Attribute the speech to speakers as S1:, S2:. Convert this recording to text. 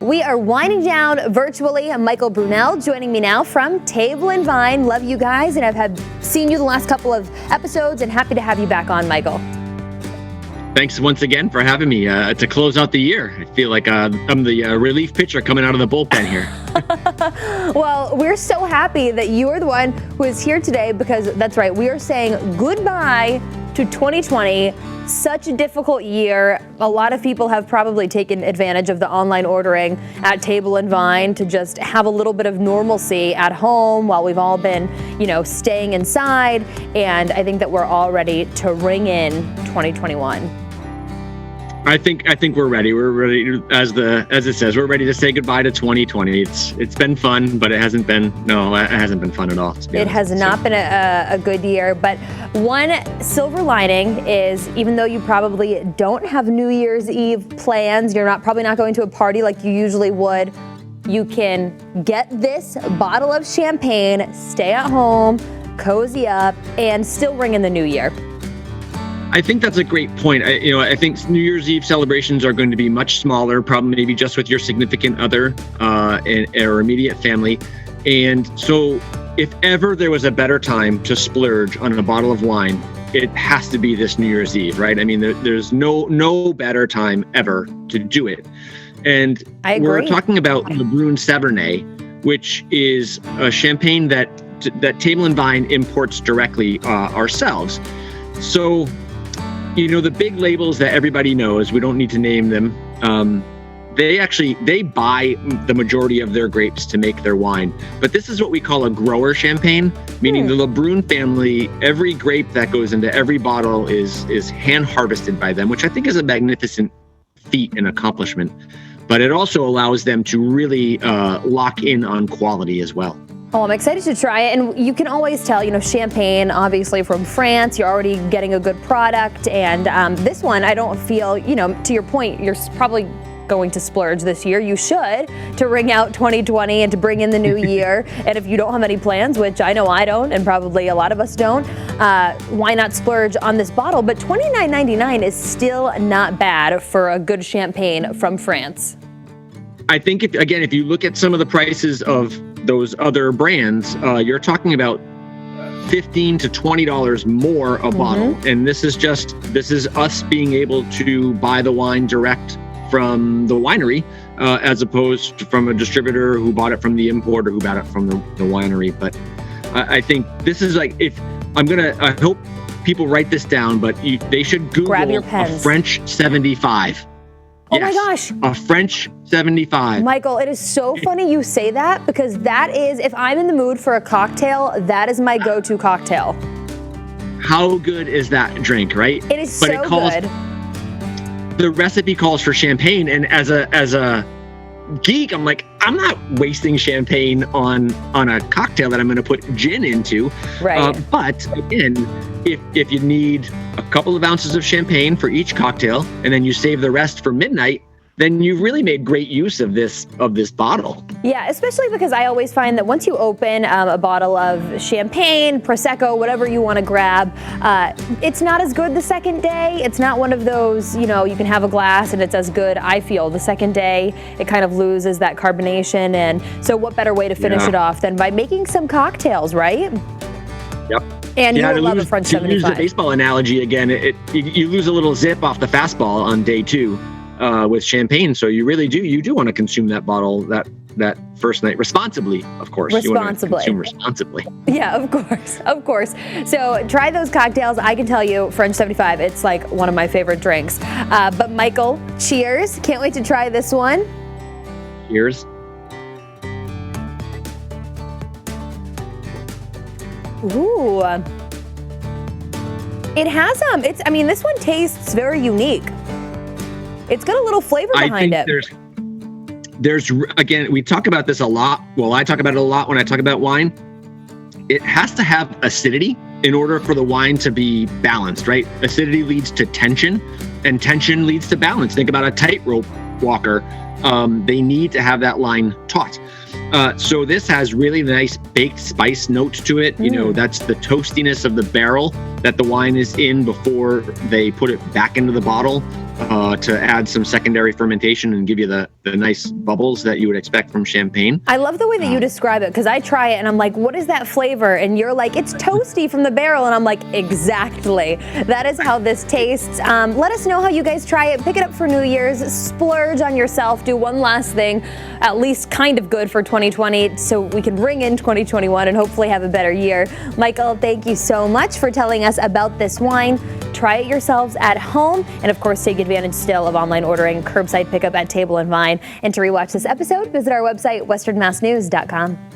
S1: We are winding down virtually. Michael Brunell joining me now from Table and Vine. Love you guys, and I've seen you the last couple of episodes, and happy to have you back on, Michael.
S2: Thanks once again for having me to close out the year. I feel like I'm the relief pitcher coming out of the bullpen here.
S1: Well, we're so happy that you are the one who is here today because that's right. We are saying goodbye to 2020. Such a difficult year. A lot of people have probably taken advantage of the online ordering at Table and Vine to just have a little bit of normalcy at home while we've all been, staying inside. And I think that we're all ready to ring in 2021.
S2: I think we're ready. We're ready, as it says, we're ready to say goodbye to 2020. It's been fun, but it hasn't been fun at all.
S1: It has not been a good year, but one silver lining is even though you probably don't have New Year's Eve plans, you're probably not going to a party like you usually would, you can get this bottle of champagne, stay at home, cozy up, and still ring in the new year.
S2: I think that's a great point. I think New Year's Eve celebrations are going to be much smaller, probably maybe just with your significant other or immediate family. And so if ever there was a better time to splurge on a bottle of wine, it has to be this New Year's Eve, right? I mean, there's no better time ever to do it. And we're talking about Lebrun Cabernet, which is a champagne that Table and Vine imports directly ourselves. So the big labels that everybody knows, we don't need to name them, they buy the majority of their grapes to make their wine. But this is what we call a grower champagne, meaning the Lebrun family, every grape that goes into every bottle is hand harvested by them, which I think is a magnificent feat and accomplishment. But it also allows them to really lock in on quality as well.
S1: Oh, I'm excited to try it. And you can always tell, champagne, obviously from France, you're already getting a good product. And this one, I don't feel, to your point, you're probably going to splurge this year. You should, to ring out 2020 and to bring in the new year. And if you don't have any plans, which I know I don't, and probably a lot of us don't, why not splurge on this bottle? But $29.99 is still not bad for a good champagne from France.
S2: I think if you look at some of the prices of those other brands, you're talking about $15 to $20 more a bottle. And this is us being able to buy the wine direct from the winery, as opposed to from a distributor who bought it from the importer who bought it from the winery. But I think this is I hope people write this down, but they should Google
S1: Grab your pens.
S2: A French 75.
S1: Oh my gosh.
S2: A French 75.
S1: Michael, it is so funny you say that because that is, if I'm in the mood for a cocktail, that is my go-to cocktail.
S2: How good is that drink, right?
S1: It is so good.
S2: The recipe calls for champagne, and as a geek, I'm like, I'm not wasting champagne on a cocktail that I'm going to put gin into.
S1: Right.
S2: But again, if you need a couple of ounces of champagne for each cocktail, and then you save the rest for midnight, then you've really made great use of this bottle.
S1: Yeah, especially because I always find that once you open a bottle of champagne, Prosecco, whatever you want to grab, it's not as good the second day. It's not one of those, you can have a glass and it's as good, I feel. The second day, it kind of loses that carbonation. And so what better way to finish it off than by making some cocktails, right?
S2: Yep.
S1: And you will love a French 75.
S2: To use the baseball analogy again, you lose a little zip off the fastball on day two. With champagne, so you do want to consume that bottle that first night responsibly, of course.
S1: Responsibly.
S2: You want to consume responsibly.
S1: Yeah, of course. So try those cocktails. I can tell you, French 75, it's like one of my favorite drinks. But Michael, cheers! Can't wait to try this one.
S2: Cheers.
S1: Ooh. It has this one tastes very unique. It's got a little flavor behind it.
S2: There's again, we talk about this a lot. Well, I talk about it a lot when I talk about wine. It has to have acidity in order for the wine to be balanced, right? Acidity leads to tension, and tension leads to balance. Think about a tightrope walker. They need to have that line taut. So this has really nice baked spice notes to it. That's the toastiness of the barrel that the wine is in before they put it back into the bottle. to add some secondary fermentation and give you the nice bubbles that you would expect from champagne.
S1: I love the way that you describe it, because I try it and I'm like, what is that flavor? And you're like, it's toasty from the barrel. And I'm like, exactly. That is how this tastes. Let us know how you guys try it. Pick it up for New Year's. Splurge on yourself. Do one last thing, at least kind of good for 2020, so we can bring in 2021 and hopefully have a better year. Michael, thank you so much for telling us about this wine. Try it yourselves at home, and of course take advantage still of online ordering, curbside pickup at Table and Vine. And to rewatch this episode, visit our website, westernmassnews.com.